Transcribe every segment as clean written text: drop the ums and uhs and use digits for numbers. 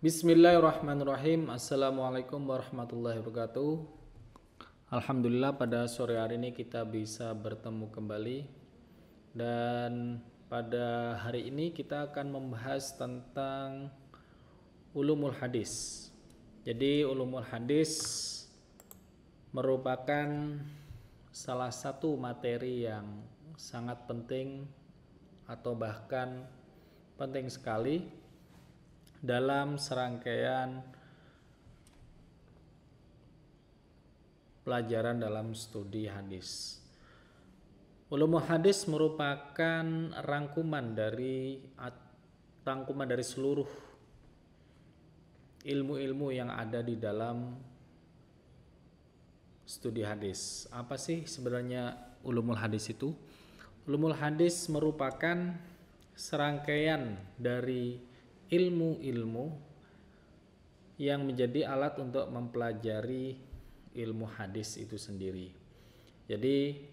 Bismillahirrahmanirrahim. Assalamualaikum warahmatullahi wabarakatuh. Alhamdulillah pada sore hari ini kita bisa bertemu kembali. Dan pada hari ini kita akan membahas tentang ulumul hadis. Jadi ulumul hadis merupakan salah satu materi yang sangat penting atau bahkan penting sekali dalam serangkaian pelajaran dalam studi hadis. Ulumul hadis merupakan rangkuman dari seluruh ilmu-ilmu yang ada di dalam studi hadis. Apa sih sebenarnya ulumul hadis itu? Ulumul hadis merupakan serangkaian dari ilmu-ilmu yang menjadi alat untuk mempelajari ilmu hadis itu sendiri. Jadi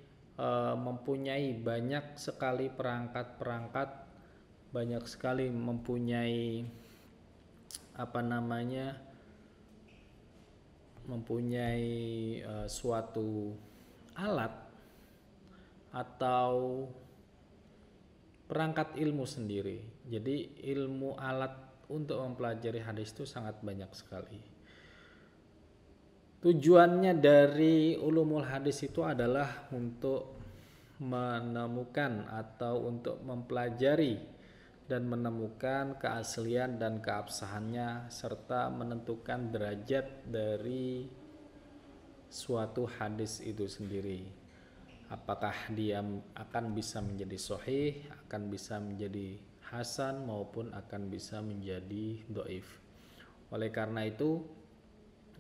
mempunyai banyak sekali perangkat-perangkat, banyak sekali mempunyai suatu alat atau perangkat ilmu sendiri. Jadi ilmu alat untuk mempelajari hadis itu sangat banyak sekali. Tujuannya dari ulumul hadis itu adalah untuk menemukan atau untuk mempelajari dan menemukan keaslian dan keabsahannya serta menentukan derajat dari suatu hadis itu sendiri. Apakah dia akan bisa menjadi sahih, akan bisa menjadi hasan maupun akan bisa menjadi dhaif. Oleh karena itu,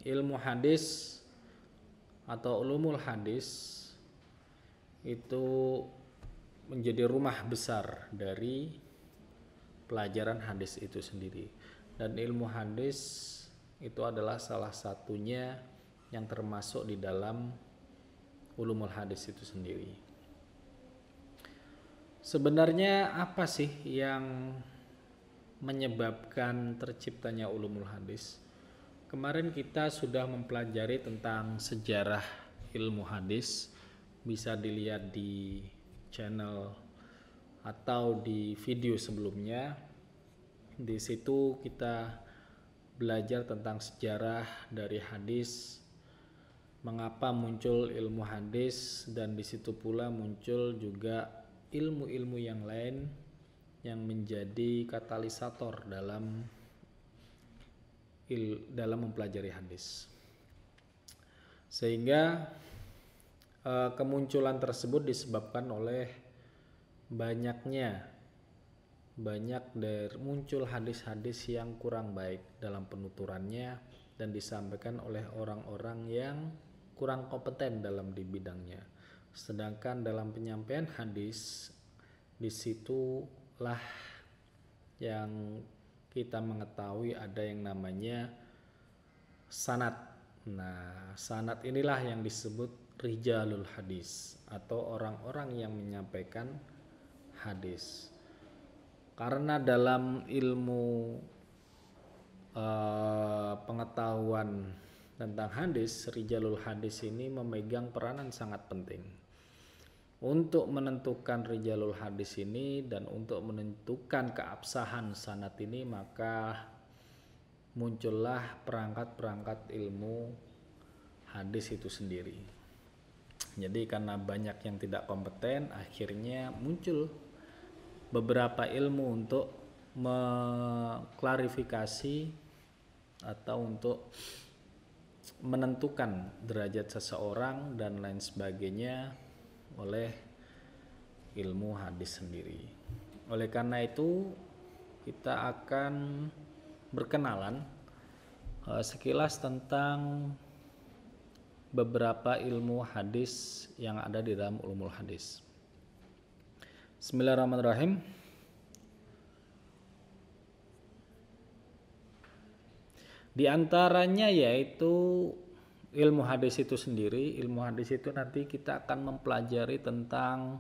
ilmu hadis atau ulumul hadis itu menjadi rumah besar dari pelajaran hadis itu sendiri. Dan ilmu hadis itu adalah salah satunya yang termasuk di dalam ulumul hadis itu sendiri. Sebenarnya apa sih yang menyebabkan terciptanya ulumul hadis? Kemarin kita sudah mempelajari tentang sejarah ilmu hadis, bisa dilihat di channel atau di video sebelumnya. Di situ kita belajar tentang sejarah dari hadis, mengapa muncul ilmu hadis, dan di situ pula muncul juga ilmu-ilmu yang lain yang menjadi katalisator dalam mempelajari hadis. Sehingga kemunculan tersebut disebabkan oleh muncul hadis-hadis yang kurang baik dalam penuturannya dan disampaikan oleh orang-orang yang kurang kompeten dalam di bidangnya. Sedangkan dalam penyampaian hadis, disitulah yang kita mengetahui ada yang namanya sanad. Nah, sanad inilah yang disebut rijalul hadis atau orang-orang yang menyampaikan hadis. Karena dalam ilmu pengetahuan tentang hadis, rijalul hadis ini memegang peranan sangat penting untuk menentukan rijalul hadis ini dan untuk menentukan keabsahan sanad ini. Maka muncullah perangkat-perangkat ilmu hadis itu sendiri. Jadi karena banyak yang tidak kompeten, akhirnya muncul beberapa ilmu untuk mengklarifikasi atau untuk menentukan derajat seseorang dan lain sebagainya oleh ilmu hadis sendiri. Oleh karena itu, kita akan berkenalan sekilas tentang beberapa ilmu hadis yang ada di dalam ulumul hadis. Bismillahirrahmanirrahim. Di antaranya yaitu ilmu hadis itu sendiri. Ilmu hadis itu nanti kita akan mempelajari tentang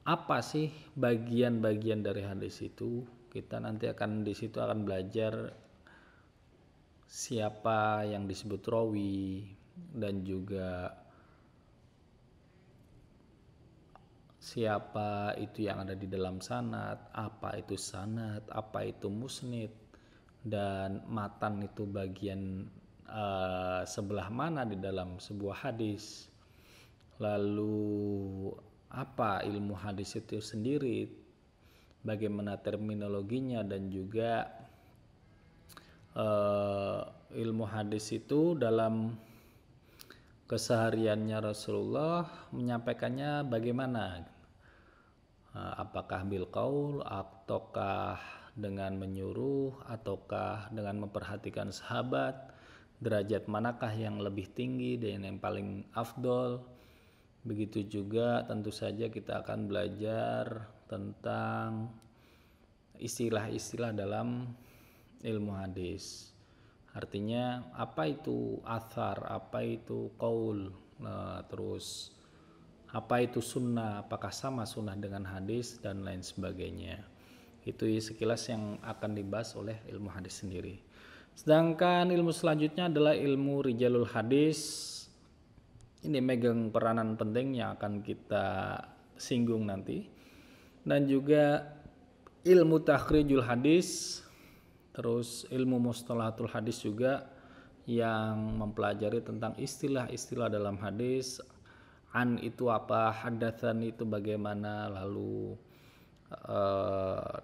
apa sih bagian-bagian dari hadis itu. Kita nanti akan di situ akan belajar siapa yang disebut rawi dan juga siapa itu yang ada di dalam sanad, apa itu sanad, apa itu musnid, dan matan itu bagian sebelah mana di dalam sebuah hadis. Lalu apa ilmu hadis itu sendiri, bagaimana terminologinya, dan juga ilmu hadis itu dalam kesehariannya Rasulullah menyampaikannya bagaimana. Apakah bil qaul, ataukah dengan menyuruh, ataukah dengan memperhatikan sahabat, derajat manakah yang lebih tinggi dan yang paling afdol. Begitu juga tentu saja kita akan belajar tentang istilah-istilah dalam ilmu hadis. Artinya apa itu athar, apa itu qaul, terus apa itu sunnah, apakah sama sunnah dengan hadis, dan lain sebagainya. Itu sekilas yang akan dibahas oleh ilmu hadis sendiri. Sedangkan ilmu selanjutnya adalah ilmu rijalul hadis. Ini megang peranan penting yang akan kita singgung nanti. Dan juga ilmu takhrijul hadis, terus ilmu mustalahatul hadis juga yang mempelajari tentang istilah-istilah dalam hadis. An itu apa, hadatsan itu bagaimana, lalu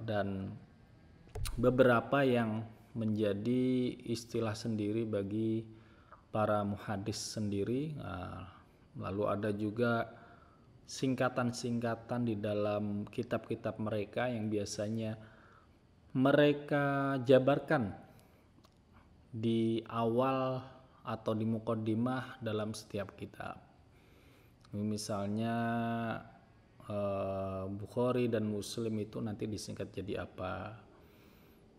dan beberapa yang menjadi istilah sendiri bagi para muhadis sendiri. Lalu ada juga singkatan-singkatan di dalam kitab-kitab mereka yang biasanya mereka jabarkan di awal atau di muqaddimah dalam setiap kitab. Misalnya Bukhari dan Muslim itu nanti disingkat jadi apa,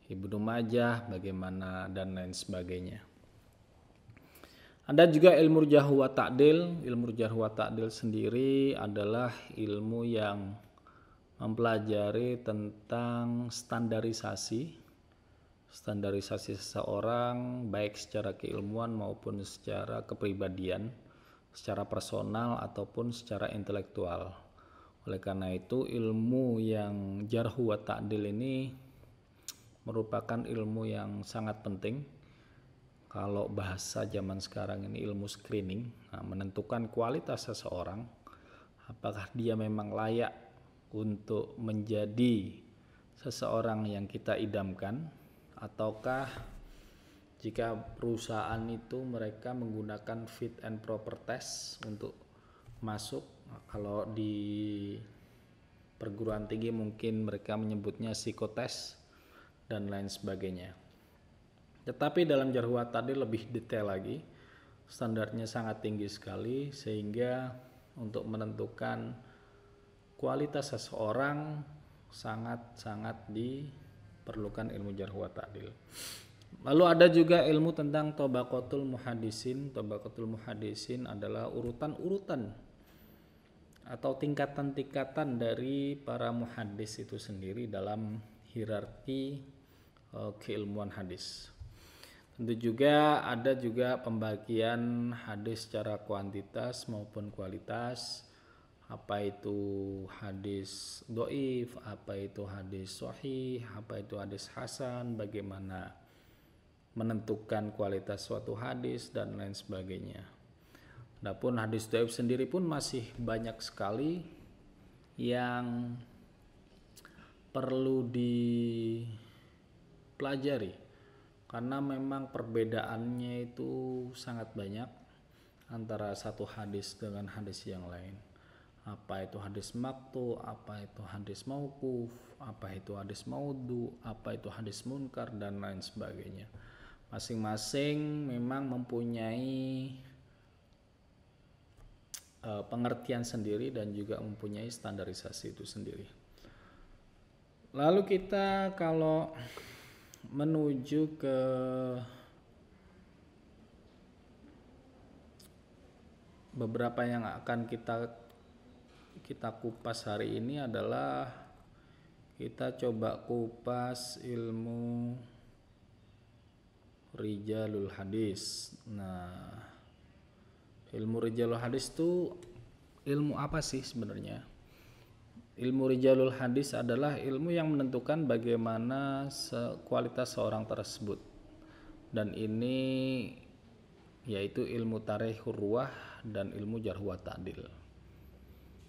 Ibnu Majah bagaimana, dan lain sebagainya. Ada juga ilmu jarh wa ta'dil. Ilmu jarh wa ta'dil sendiri adalah ilmu yang mempelajari tentang standarisasi seseorang, baik secara keilmuan maupun secara kepribadian, secara personal ataupun secara intelektual. Oleh karena itu ilmu yang jarh wa ta'dil ini merupakan ilmu yang sangat penting. Kalau bahasa zaman sekarang ini ilmu screening, menentukan kualitas seseorang, apakah dia memang layak untuk menjadi seseorang yang kita idamkan, ataukah jika perusahaan itu mereka menggunakan fit and proper test untuk masuk. Kalau di perguruan tinggi mungkin mereka menyebutnya psikotes dan lain sebagainya. Tetapi dalam jarh wa ta'dil lebih detail lagi, standarnya sangat tinggi sekali, sehingga untuk menentukan kualitas seseorang sangat-sangat diperlukan ilmu jarh wa ta'dil. Lalu ada juga ilmu tentang tabaqatul muhaddisin. Tabaqatul muhaddisin adalah urutan-urutan atau tingkatan-tingkatan dari para muhaddis itu sendiri dalam hierarki keilmuan hadis. Tentu juga ada juga pembagian hadis secara kuantitas maupun kualitas. Apa itu hadis dhaif, apa itu hadis sahih, apa itu hadis hasan, bagaimana menentukan kualitas suatu hadis, dan lain sebagainya. Adapun hadis dhaif sendiri pun masih banyak sekali yang perlu dipelajari, karena memang perbedaannya itu sangat banyak antara satu hadis dengan hadis yang lain. Apa itu hadis maqtu, apa itu hadis mauquf, apa itu hadis maudhu, apa itu hadis munkar, dan lain sebagainya. Masing-masing memang mempunyai pengertian sendiri dan juga mempunyai standarisasi itu sendiri. Lalu kita kalau menuju ke beberapa yang akan kita kupas hari ini adalah kita coba kupas ilmu Rijalul Hadis. Nah, ilmu Rijalul Hadis itu ilmu apa sih sebenarnya? Ilmu Rijalul Hadis adalah ilmu yang menentukan bagaimana kualitas seorang tersebut. Dan ini yaitu ilmu tarikhur ruwah dan ilmu jarh wa ta'dil.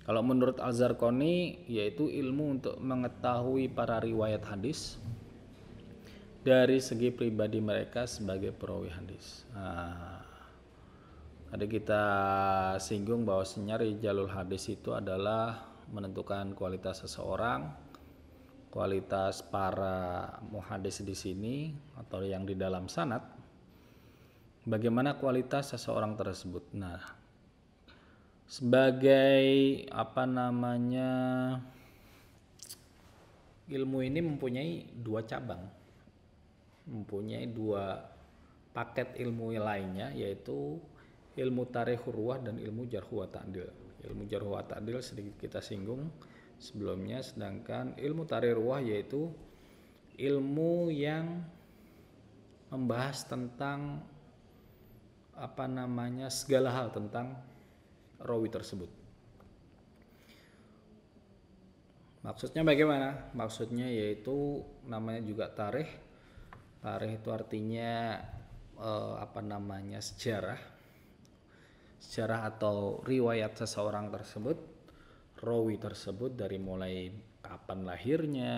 Kalau menurut Al-Zarqani yaitu ilmu untuk mengetahui para riwayat hadis dari segi pribadi mereka sebagai perawi hadis. Tadi kita singgung bahwasanya Rijalul Hadis itu adalah menentukan kualitas seseorang, kualitas para muhadis di sini atau yang di dalam sanad, bagaimana kualitas seseorang tersebut. Nah, sebagai ilmu ini mempunyai dua cabang, mempunyai dua paket ilmu lainnya, yaitu ilmu tarikhur ruwah dan ilmu jarh wa ta'dil. Ilmu jarh wa ta'dil sedikit kita singgung sebelumnya, sedangkan ilmu tarikh ruwah yaitu ilmu yang membahas tentang segala hal tentang rawi tersebut. Maksudnya bagaimana? Maksudnya yaitu namanya juga tarikh. Tarikh itu artinya sejarah atau riwayat seseorang tersebut, rawi tersebut, dari mulai kapan lahirnya,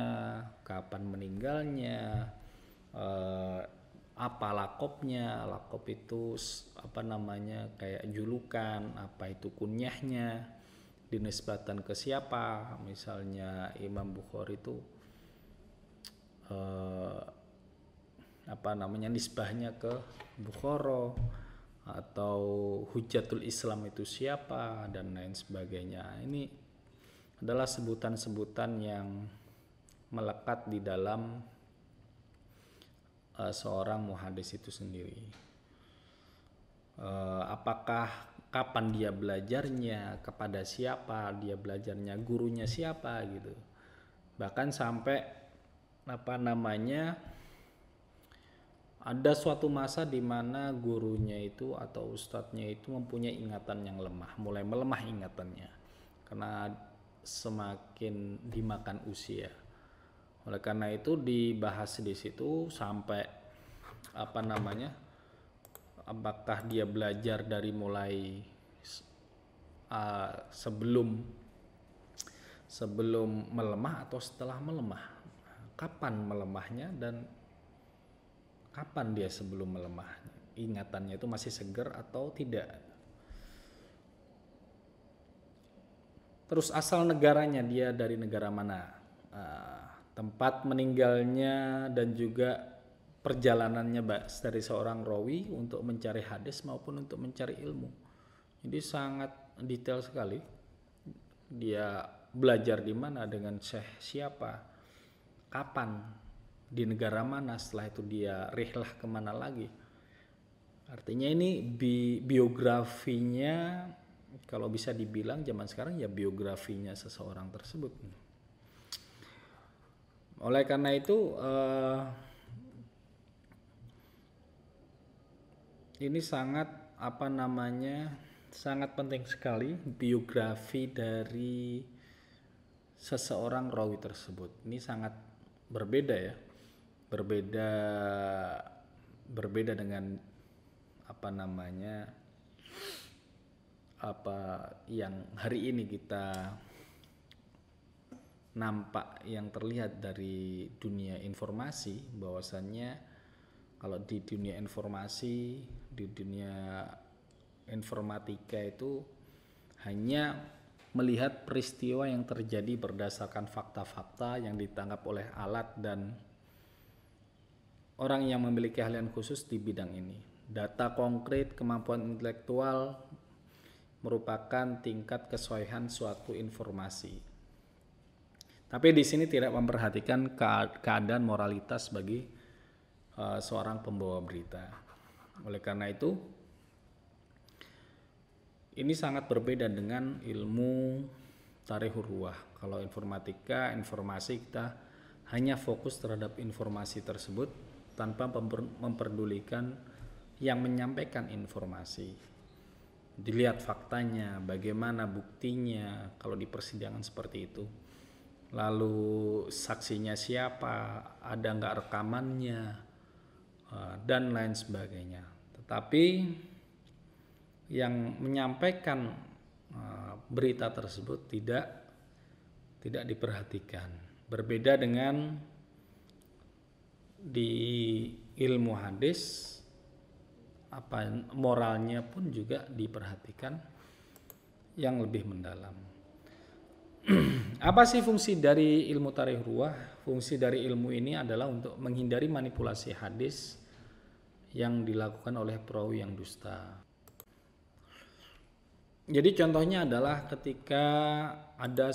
kapan meninggalnya, apa lakopnya. Lakop itu kayak julukan, apa itu kunyahnya, dinisbatan ke siapa. Misalnya Imam Bukhari itu nisbahnya ke Bukhara, atau Hujjatul Islam itu siapa, dan lain sebagainya. Ini adalah sebutan-sebutan yang melekat di dalam seorang muhadis itu sendiri. Apakah kapan dia belajarnya, kepada siapa dia belajarnya, gurunya siapa gitu. Bahkan sampai ada suatu masa di mana gurunya itu atau ustadznya itu mempunyai ingatan yang lemah, mulai melemah ingatannya karena semakin dimakan usia. Oleh karena itu dibahas di situ sampai apakah dia belajar dari mulai sebelum melemah atau setelah melemah. Kapan melemahnya dan kapan dia sebelum melemah, ingatannya itu masih segar atau tidak. Terus asal negaranya, dia dari negara mana, tempat meninggalnya, dan juga perjalanannya dari seorang rawi untuk mencari hadis maupun untuk mencari ilmu. Jadi sangat detail sekali. Dia belajar di mana, dengan syekh siapa, kapan, di negara mana, setelah itu dia rihlah kemana lagi. Artinya ini biografinya, kalau bisa dibilang zaman sekarang ya biografinya seseorang tersebut. Oleh karena itu ini sangat sangat penting sekali biografi dari seseorang rawi tersebut. Ini sangat berbeda ya. Berbeda dengan yang hari ini kita nampak, yang terlihat dari dunia informasi, bahwasannya kalau di dunia informasi, di dunia informatika itu hanya melihat peristiwa yang terjadi berdasarkan fakta-fakta yang ditangkap oleh alat dan orang yang memiliki keahlian khusus di bidang ini. Data konkret, kemampuan intelektual merupakan tingkat kesohihan suatu informasi. Tapi di sini tidak memperhatikan keadaan moralitas bagi seorang pembawa berita. Oleh karena itu, ini sangat berbeda dengan ilmu tarikhur ruwah. Kalau informatika, informasi, kita hanya fokus terhadap informasi tersebut tanpa memperdulikan yang menyampaikan informasi. Dilihat faktanya, bagaimana buktinya kalau di persidangan seperti itu. Lalu saksinya siapa, ada nggak rekamannya, dan lain sebagainya. Tetapi yang menyampaikan berita tersebut tidak diperhatikan. Berbeda dengan di ilmu hadis, moralnya pun juga diperhatikan yang lebih mendalam. Apa sih fungsi dari ilmu tarikh ruwah? Fungsi dari ilmu ini adalah untuk menghindari manipulasi hadis yang dilakukan oleh perawi yang dusta. Jadi contohnya adalah ketika ada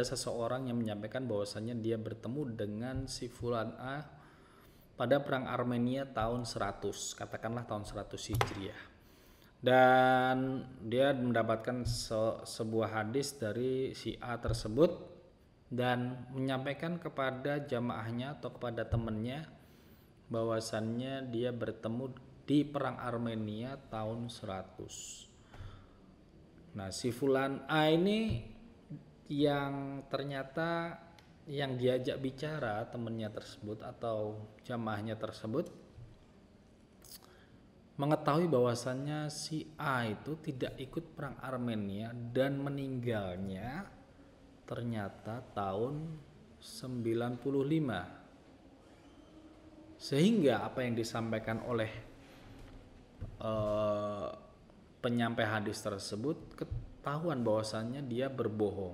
seseorang yang menyampaikan bahwasannya dia bertemu dengan si Fulan A pada perang Armenia tahun 100, katakanlah tahun 100 Hijriah. Dan dia mendapatkan sebuah hadis dari si A tersebut dan menyampaikan kepada jamaahnya atau kepada temannya bahwasannya dia bertemu di perang Armenia tahun 100. Nah, si Fulan A ini yang ternyata yang diajak bicara temannya tersebut atau jamaahnya tersebut mengetahui bahwasannya si A itu tidak ikut perang Armenia dan meninggalnya ternyata tahun 95. Sehingga apa yang disampaikan oleh penyampai hadis tersebut ketahuan bahwasannya dia berbohong,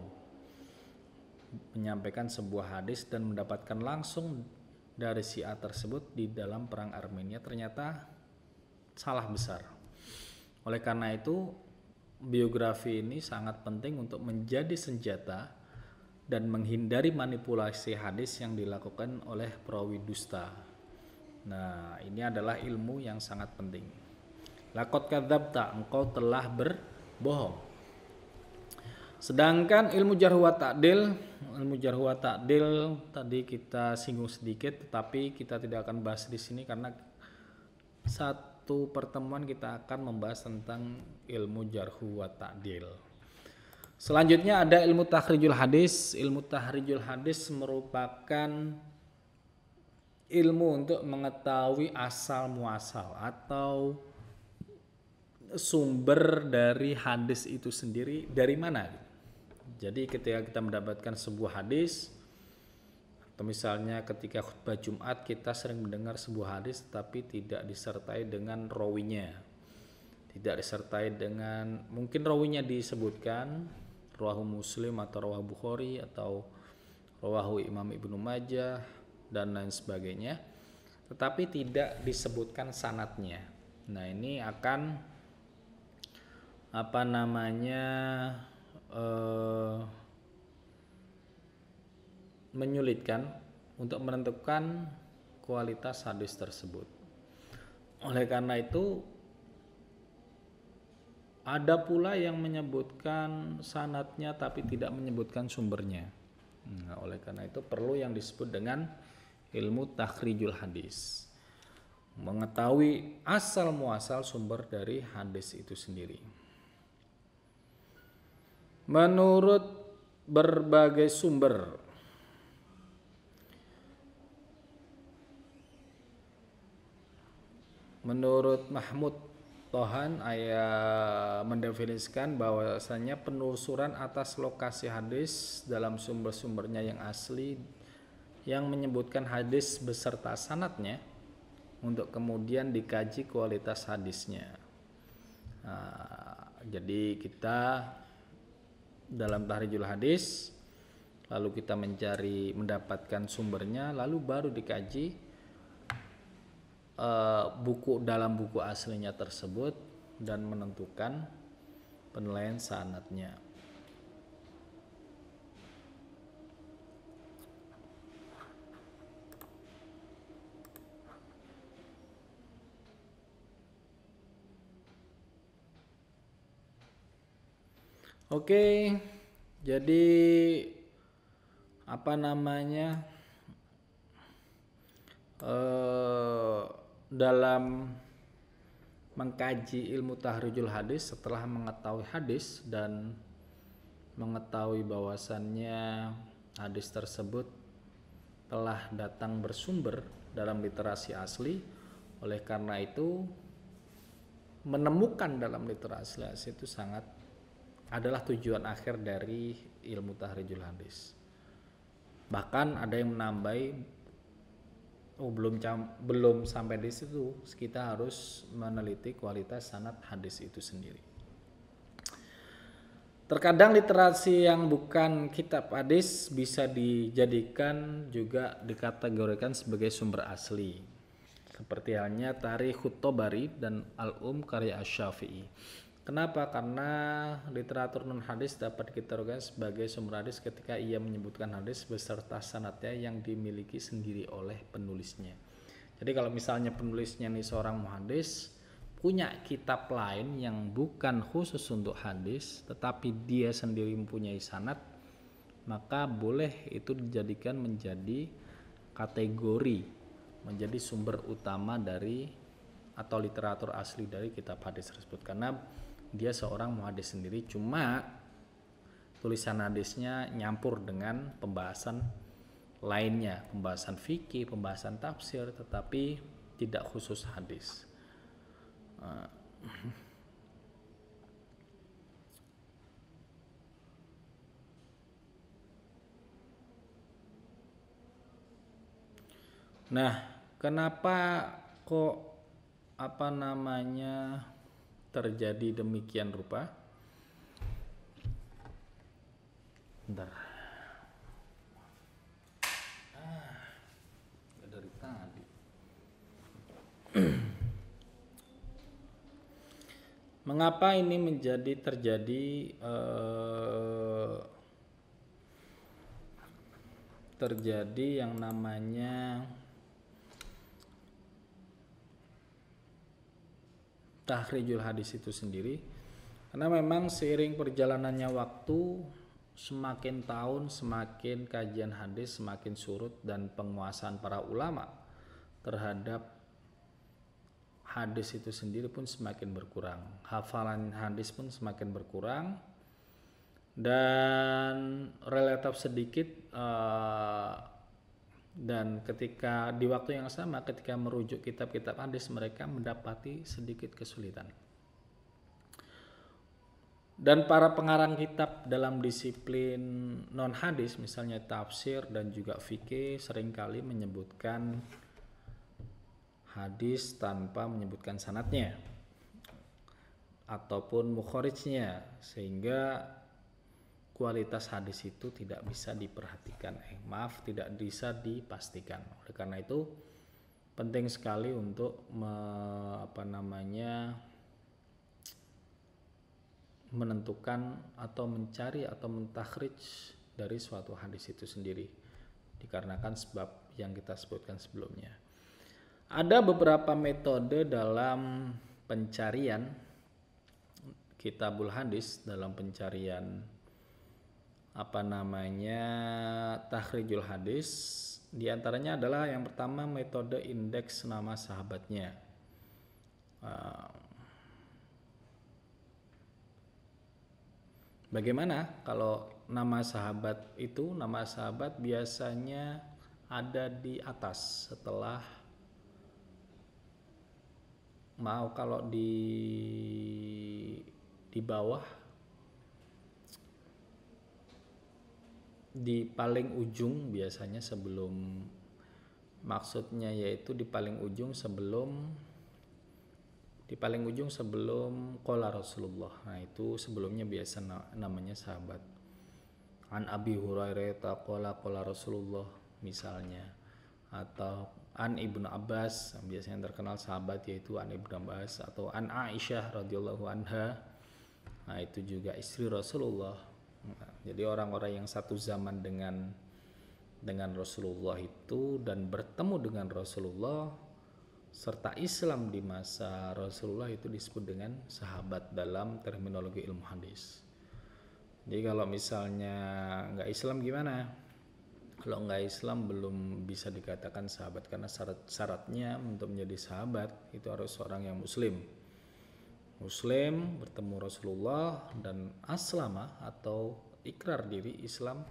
menyampaikan sebuah hadis dan mendapatkan langsung dari si A tersebut di dalam perang Armenia ternyata salah besar. Oleh karena itu biografi ini sangat penting untuk menjadi senjata dan menghindari manipulasi hadis yang dilakukan oleh perawi dusta. Nah, ini adalah ilmu yang sangat penting. Laqad kadzabta, engkau telah berbohong. Sedangkan ilmu jarh wa ta'dil tadi kita singgung sedikit, tetapi kita tidak akan bahas di sini karena satu pertemuan kita akan membahas tentang ilmu jarh wa ta'dil. Selanjutnya ada ilmu takhrijul hadis. Ilmu takhrijul hadis merupakan ilmu untuk mengetahui asal muasal atau sumber dari hadis itu sendiri dari mana. Jadi ketika kita mendapatkan sebuah hadis, atau misalnya ketika khutbah Jumat kita sering mendengar sebuah hadis tapi tidak disertai dengan rawinya, tidak disertai dengan, mungkin rawinya disebutkan rawahu Muslim atau rawahu Bukhari atau rawahu Imam Ibnu Majah dan lain sebagainya, tetapi tidak disebutkan sanadnya. Nah, ini akan menyulitkan untuk menentukan kualitas hadis tersebut. Oleh karena itu ada pula yang menyebutkan sanadnya tapi tidak menyebutkan sumbernya. Nah, oleh karena itu perlu yang disebut dengan ilmu takhrijul hadis, mengetahui asal muasal sumber dari hadis itu sendiri. Menurut berbagai sumber, menurut Mahmud Tohan mendefinisikan bahwasanya penelusuran atas lokasi hadis dalam sumber-sumbernya yang asli yang menyebutkan hadis beserta sanadnya untuk kemudian dikaji kualitas hadisnya. Nah, jadi kita dalam takhrijul hadis lalu kita mendapatkan sumbernya, lalu baru dikaji dalam buku aslinya tersebut dan menentukan penilaian sanadnya. Oke, Jadi apa namanya, dalam mengkaji ilmu tahrijul hadis, setelah mengetahui hadis dan mengetahui bahwasannya hadis tersebut telah datang bersumber dalam literasi asli, oleh karena itu menemukan dalam literasi asli itu sangat adalah tujuan akhir dari ilmu tahrijul hadis. Bahkan ada yang menambahi, belum sampai di situ, kita harus meneliti kualitas sanad hadis itu sendiri. Terkadang literasi yang bukan kitab hadis bisa dijadikan juga dikategorikan sebagai sumber asli, seperti halnya Tarikhut Tobari dan karya Asy-Syafi'i. Kenapa? Karena literatur non hadis dapat dikategorikan sebagai sumber hadis ketika ia menyebutkan hadis beserta sanadnya yang dimiliki sendiri oleh penulisnya. Jadi kalau misalnya penulisnya nih seorang muhadis punya kitab lain yang bukan khusus untuk hadis, tetapi dia sendiri mempunyai sanad, maka boleh itu dijadikan menjadi kategori, menjadi sumber utama dari atau literatur asli dari kitab hadis tersebut, karena dia seorang muhadis sendiri, cuma tulisan hadisnya nyampur dengan pembahasan lainnya, pembahasan fikih, pembahasan tafsir, tetapi tidak khusus hadis. Nah, kenapa kok terjadi demikian rupa? Bentar. Dari tadi. Mengapa ini terjadi yang namanya tahrijul hadis itu sendiri? Karena memang seiring perjalanannya waktu, semakin tahun semakin kajian hadis semakin surut dan penguasaan para ulama terhadap hadis itu sendiri pun semakin berkurang. Hafalan hadis pun semakin berkurang dan relatif sedikit, dan ketika di waktu yang sama ketika merujuk kitab-kitab hadis mereka mendapati sedikit kesulitan. Dan para pengarang kitab dalam disiplin non hadis, misalnya tafsir dan juga fikih, seringkali menyebutkan hadis tanpa menyebutkan sanadnya ataupun mukhorijnya, sehingga kualitas hadis itu tidak bisa diperhatikan, tidak bisa dipastikan. Oleh karena itu penting sekali untuk menentukan atau mencari atau mentakhrij dari suatu hadis itu sendiri, dikarenakan sebab yang kita sebutkan sebelumnya. Ada beberapa metode dalam pencarian kitabul hadis, dalam pencarian takhrijul hadis. Di antaranya adalah yang pertama metode indeks nama sahabatnya. Bagaimana kalau nama sahabat itu, nama sahabat biasanya ada di atas setelah, kalau di bawah, di paling ujung biasanya sebelum, maksudnya yaitu di paling ujung sebelum qala Rasulullah. Nah, itu sebelumnya biasa namanya sahabat. An Abi Hurairah qala Rasulullah misalnya, atau An Ibnu Abbas, biasanya terkenal sahabat yaitu An Ibnu Abbas, atau An Aisyah radhiyallahu anha. Nah, itu juga istri Rasulullah. Nah, jadi orang-orang yang satu zaman dengan Rasulullah itu dan bertemu dengan Rasulullah serta Islam di masa Rasulullah itu disebut dengan sahabat dalam terminologi ilmu hadis. Jadi kalau misalnya nggak Islam gimana? Kalau nggak Islam belum bisa dikatakan sahabat, karena syaratnya untuk menjadi sahabat itu harus seorang yang Muslim. Muslim bertemu Rasulullah dan aslama atau ikrar diri Islam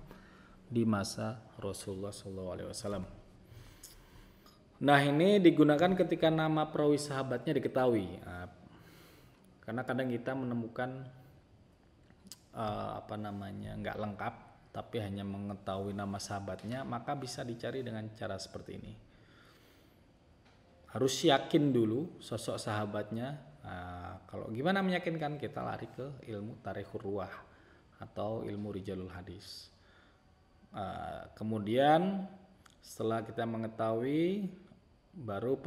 di masa Rasulullah SAW. Nah, ini digunakan ketika nama perawi sahabatnya diketahui. Nah, karena kadang kita menemukan nggak lengkap, tapi hanya mengetahui nama sahabatnya, maka bisa dicari dengan cara seperti ini. Harus yakin dulu sosok sahabatnya. Nah, kalau gimana meyakinkan? Kita lari ke ilmu tarikhur ruwah atau ilmu rijalul hadis. Kemudian setelah kita mengetahui, baru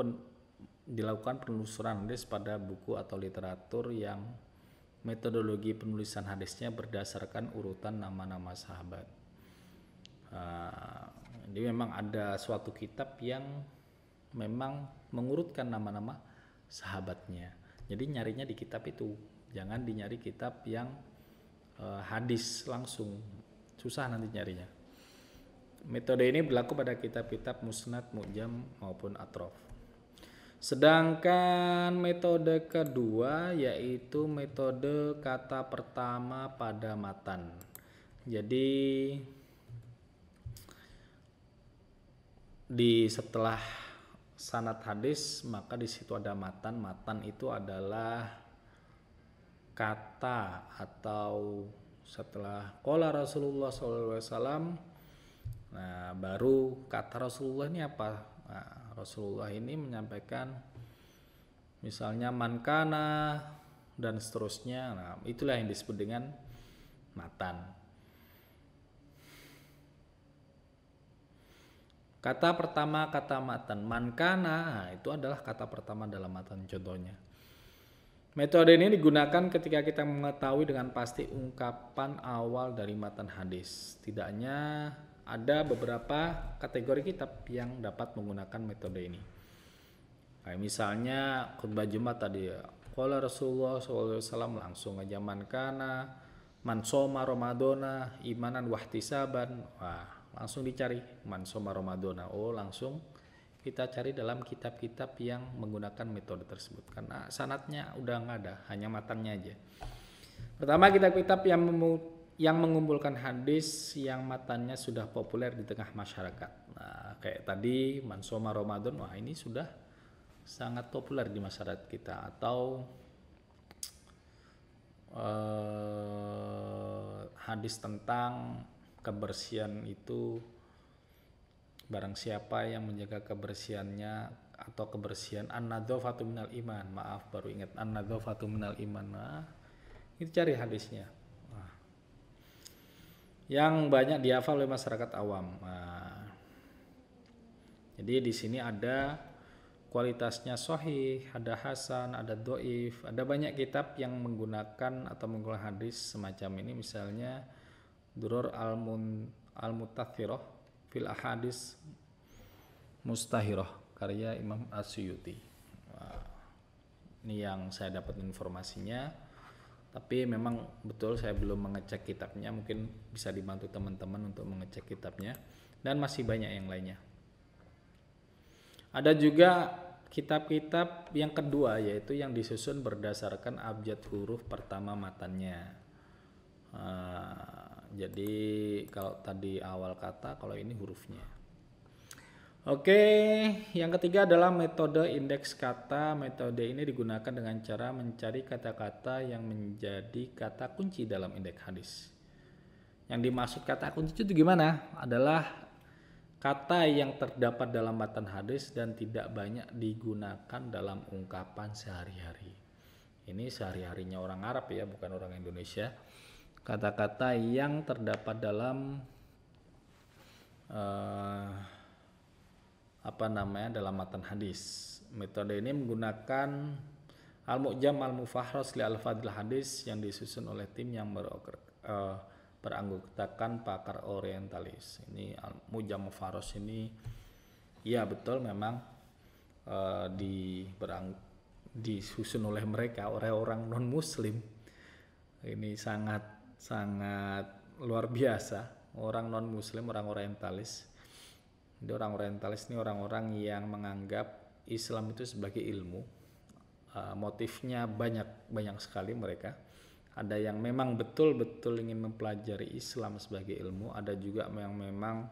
dilakukan penelusuran hadis pada buku atau literatur yang metodologi penulisan hadisnya berdasarkan urutan nama-nama sahabat. Jadi memang ada suatu kitab yang memang mengurutkan nama-nama sahabatnya. Jadi nyarinya di kitab itu, jangan dinyari kitab yang hadis langsung, susah nanti nyarinya. Metode ini berlaku pada kitab-kitab musnad, mu'jam maupun atrof. Sedangkan metode kedua yaitu metode kata pertama pada matan. Jadi setelah sanad hadis, maka di situ ada matan. Matan itu adalah kata atau setelah qala Rasulullah SAW. Nah, baru kata Rasulullah ini apa? Nah, Rasulullah ini menyampaikan misalnya man kana dan seterusnya. Nah, itulah yang disebut dengan matan. Kata pertama kata matan, man kana, nah, itu adalah kata pertama dalam matan contohnya. Metode ini digunakan ketika kita mengetahui dengan pasti ungkapan awal dari matan hadis. Tidaknya ada beberapa kategori kitab yang dapat menggunakan metode ini. Kayak misalnya khutbah Jumat tadi, qala Rasulullah SAW, langsung aja man kana, man soma Ramadona, imanan wahtisaban. Wah, langsung dicari man soma Ramadona. Oh, langsung kita cari dalam kitab-kitab yang menggunakan metode tersebut. Karena sanadnya udah nggak ada, hanya matannya aja. Pertama, kitab-kitab yang mengumpulkan hadis yang matannya sudah populer di tengah masyarakat. Nah, kayak tadi Mansoma Ramadan, wah ini sudah sangat populer di masyarakat kita. Atau hadis tentang kebersihan itu, barang siapa yang menjaga kebersihannya atau kebersihan, an-nadzafatu minal iman. Maaf, baru ingat an-nadzafatu minal iman. Nah, itu cari hadisnya. Yang banyak dihafal oleh masyarakat awam. Nah, jadi di sini ada kualitasnya sahih, ada hasan, ada dhaif, ada banyak kitab yang menggunakan atau menggunakan hadis semacam ini. Misalnya Duror al-Mutaththirah fil ahadis mustahirah karya Imam As-Suyuti. Nah, ini yang saya dapat informasinya. Tapi memang betul saya belum mengecek kitabnya, mungkin bisa dibantu teman-teman untuk mengecek kitabnya, dan masih banyak yang lainnya. Ada juga kitab-kitab yang kedua, yaitu yang disusun berdasarkan abjad huruf pertama matannya. Jadi kalau tadi awal kata, kalau ini hurufnya. Oke, yang ketiga adalah metode indeks kata. Metode ini digunakan dengan cara mencari kata-kata yang menjadi kata kunci dalam indeks hadis. Yang dimaksud kata kunci itu gimana? Adalah kata yang terdapat dalam matan hadis dan tidak banyak digunakan dalam ungkapan sehari-hari. Ini sehari-harinya orang Arab ya, bukan orang Indonesia. Kata-kata yang terdapat dalam dalam matan hadis. Metode ini menggunakan al-mu'jam al-mufahras li al-fadil hadis yang disusun oleh tim yang beranggotakan pakar orientalis. Ini al-mu'jam mufahras ini ya betul memang disusun oleh mereka, oleh orang non muslim. Ini sangat sangat luar biasa. Orang non muslim, orang orientalis. Jadi orang orientalis ini orang-orang yang menganggap Islam itu sebagai ilmu. Motifnya banyak sekali mereka. Ada yang memang betul-betul ingin mempelajari Islam sebagai ilmu, ada juga yang memang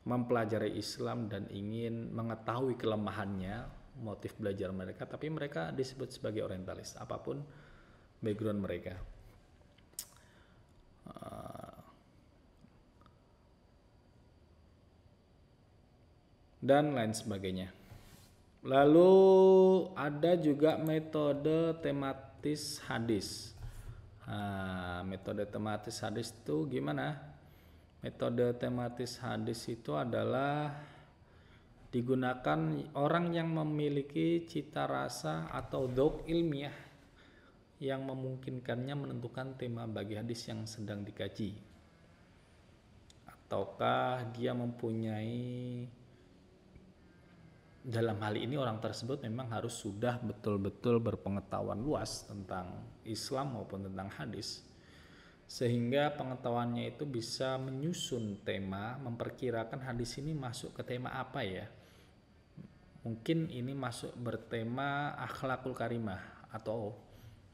mempelajari Islam dan ingin mengetahui kelemahannya, motif belajar mereka, tapi mereka disebut sebagai orientalis apapun background mereka. Dan lain sebagainya. Lalu ada juga metode tematis hadis. Metode tematis hadis itu gimana? Metode tematis hadis itu adalah digunakan orang yang memiliki cita rasa atau dzauq ilmiah yang memungkinkannya menentukan tema bagi hadis yang sedang dikaji. Ataukah dia mempunyai, dalam hal ini orang tersebut memang harus sudah betul-betul berpengetahuan luas tentang Islam maupun tentang hadis, sehingga pengetahuannya itu bisa menyusun tema, memperkirakan hadis ini masuk ke tema apa ya. Mungkin ini masuk bertema akhlakul karimah, atau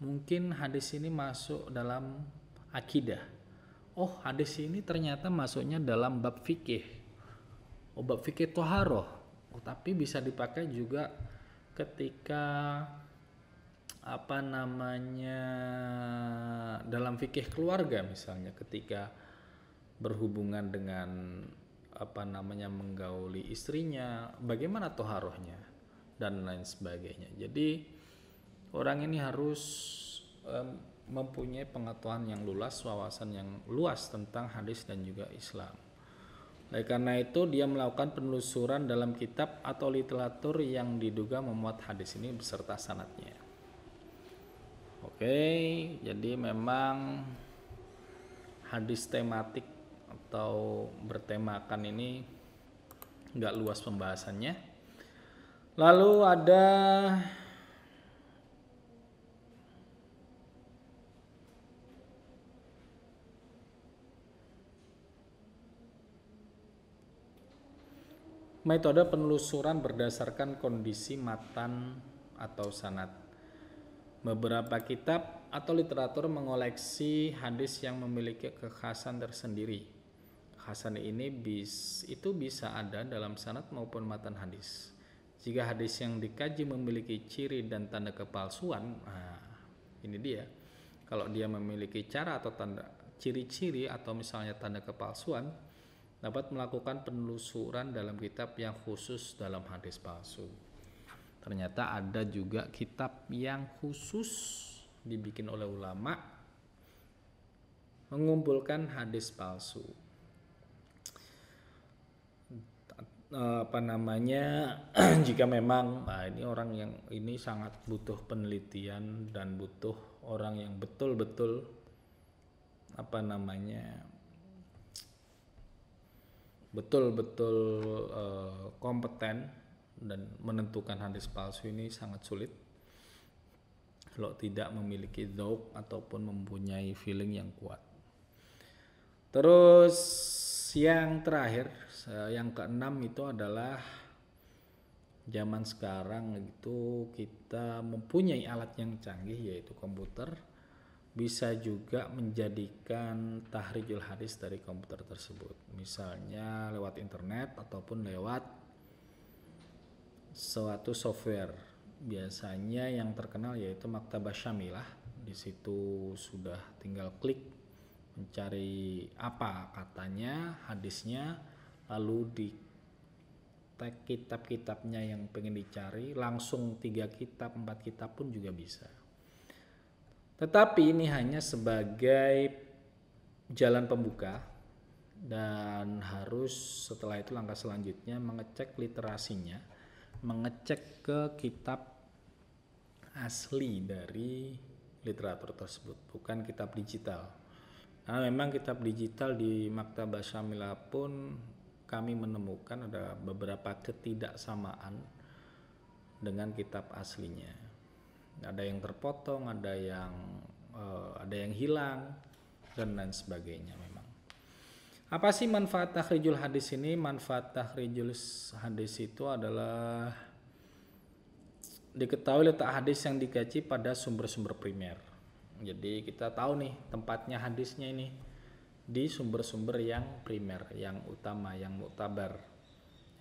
mungkin hadis ini masuk dalam akidah. Oh, hadis ini ternyata masuknya dalam bab fikih. Oh, bab fikih toharoh. Tapi bisa dipakai juga ketika dalam fikih keluarga, misalnya ketika berhubungan dengan menggauli istrinya, bagaimana toharohnya dan lain sebagainya. Jadi orang ini harus mempunyai pengetahuan yang luas, wawasan yang luas tentang hadis dan juga Islam. Oleh karena itu dia melakukan penelusuran dalam kitab atau literatur yang diduga memuat hadis ini beserta sanadnya. Oke, jadi memang hadis tematik atau bertemakan ini nggak luas pembahasannya. Lalu ada metode penelusuran berdasarkan kondisi matan atau sanad. Beberapa kitab atau literatur mengoleksi hadis yang memiliki kekhasan tersendiri. Kekhasan ini bisa ada dalam sanad maupun matan hadis. Jika hadis yang dikaji memiliki ciri dan tanda kepalsuan, ini dia. Kalau dia memiliki cara atau tanda ciri-ciri atau misalnya tanda kepalsuan, dapat melakukan penelusuran dalam kitab yang khusus dalam hadis palsu. Ternyata ada juga kitab yang khusus dibikin oleh ulama mengumpulkan hadis palsu. Jika memang ini orang yang ini sangat butuh penelitian dan butuh orang yang betul-betul betul-betul kompeten dan menentukan hadis palsu ini sangat sulit kalau tidak memiliki dzauq ataupun mempunyai feeling yang kuat. Terus yang terakhir, yang keenam itu adalah zaman sekarang itu kita mempunyai alat yang canggih yaitu komputer, bisa juga menjadikan tahrijul hadis dari komputer tersebut, misalnya lewat internet ataupun lewat suatu software. Biasanya yang terkenal yaitu Maktabah Syamilah. Di situ sudah tinggal klik mencari apa katanya hadisnya, lalu di tag kitab-kitabnya yang pengen dicari, langsung 3 kitab 4 kitab pun juga bisa. Tetapi ini hanya sebagai jalan pembuka, dan harus setelah itu langkah selanjutnya mengecek literasinya, mengecek ke kitab asli dari literatur tersebut, bukan kitab digital. Nah, memang kitab digital di Maktabah Syamilah pun kami menemukan ada beberapa ketidaksamaan dengan kitab aslinya. Ada yang terpotong, ada yang hilang, dan lain sebagainya. Memang apa sih manfaat takhrijul hadis ini? Manfaat takhrijul hadis itu adalah diketahui letak hadis yang dikaji pada sumber-sumber primer. Jadi kita tahu nih tempatnya hadisnya ini di sumber-sumber yang primer, yang utama, yang muktabar,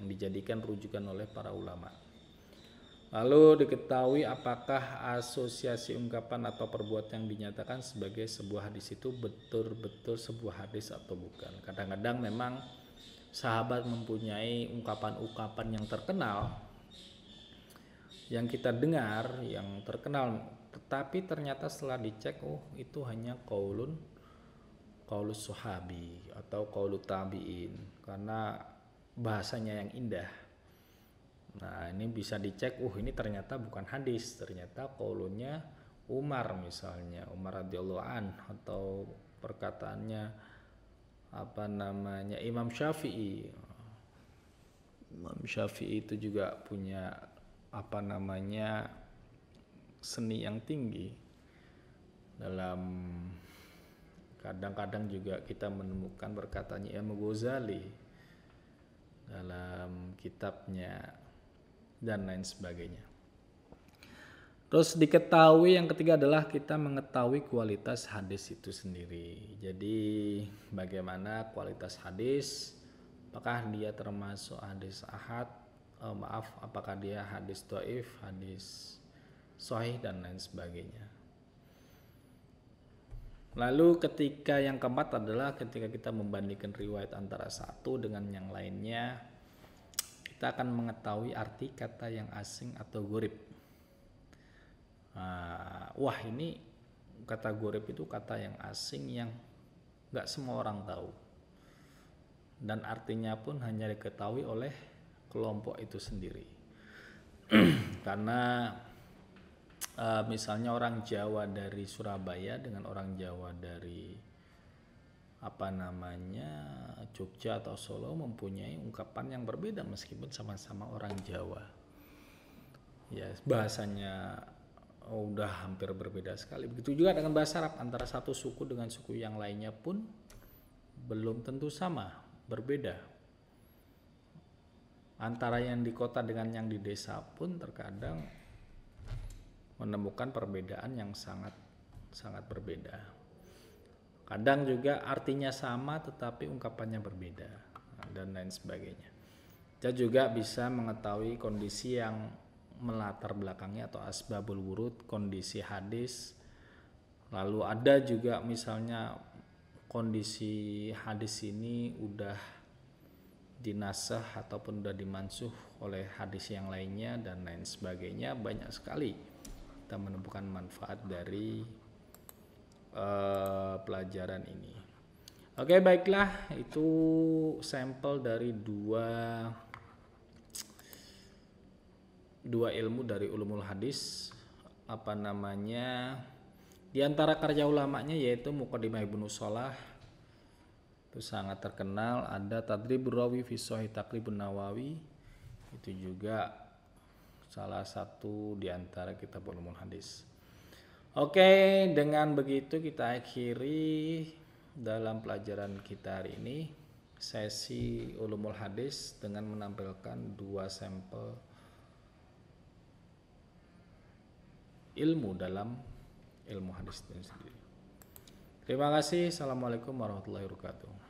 yang dijadikan rujukan oleh para ulama. Lalu diketahui apakah asosiasi ungkapan atau perbuatan yang dinyatakan sebagai sebuah hadis itu betul-betul sebuah hadis atau bukan. Kadang-kadang memang sahabat mempunyai ungkapan-ungkapan yang terkenal, yang kita dengar, yang terkenal, tetapi ternyata setelah dicek, itu hanya qaulus sahabi atau qaulus tabi'in, karena bahasanya yang indah. Nah ini bisa dicek, ini ternyata bukan hadis, ternyata qaulunnya Umar misalnya, Umar radhiyallahu an, atau perkataannya Imam Syafi'i. Imam Syafi'i itu juga punya seni yang tinggi dalam, kadang-kadang juga kita menemukan perkataannya Imam Ghazali dalam kitabnya dan lain sebagainya. Terus diketahui yang ketiga adalah kita mengetahui kualitas hadis itu sendiri. Jadi bagaimana kualitas hadis, apakah dia termasuk hadis ahad, apakah dia hadis dhaif, hadis sahih dan lain sebagainya. Lalu ketika yang keempat adalah ketika kita membandingkan riwayat antara satu dengan yang lainnya, kita akan mengetahui arti kata yang asing atau gharib. Ini kata gharib itu kata yang asing yang gak semua orang tahu, dan artinya pun hanya diketahui oleh kelompok itu sendiri. Karena misalnya orang Jawa dari Surabaya dengan orang Jawa dari Jogja atau Solo mempunyai ungkapan yang berbeda meskipun sama-sama orang Jawa. Ya, bahasanya udah hampir berbeda sekali. Begitu juga dengan bahasa Arab, antara satu suku dengan suku yang lainnya pun belum tentu sama, berbeda. Antara yang di kota dengan yang di desa pun terkadang menemukan perbedaan yang sangat berbeda. Kadang juga artinya sama tetapi ungkapannya berbeda dan lain sebagainya. Kita juga bisa mengetahui kondisi yang melatar belakangnya atau asbabul wurud, kondisi hadis. Lalu ada juga misalnya kondisi hadis ini udah dinasah ataupun udah dimansuh oleh hadis yang lainnya dan lain sebagainya. Banyak sekali kita menemukan manfaat dari pelajaran ini. Oke, baiklah, itu sampel dari dua ilmu dari ulumul hadis. Di antara karya ulamanya yaitu Muqaddimah Ibnu Shalah, itu sangat terkenal. Ada Tadribur Rawi fi Shahih Taqribun Nawawi, itu juga salah satu di antara kitab ulumul hadis. Oke, dengan begitu kita akhiri dalam pelajaran kita hari ini sesi ulumul hadis dengan menampilkan dua sampel ilmu dalam ilmu hadis itu sendiri. Terima kasih. Assalamualaikum warahmatullahi wabarakatuh.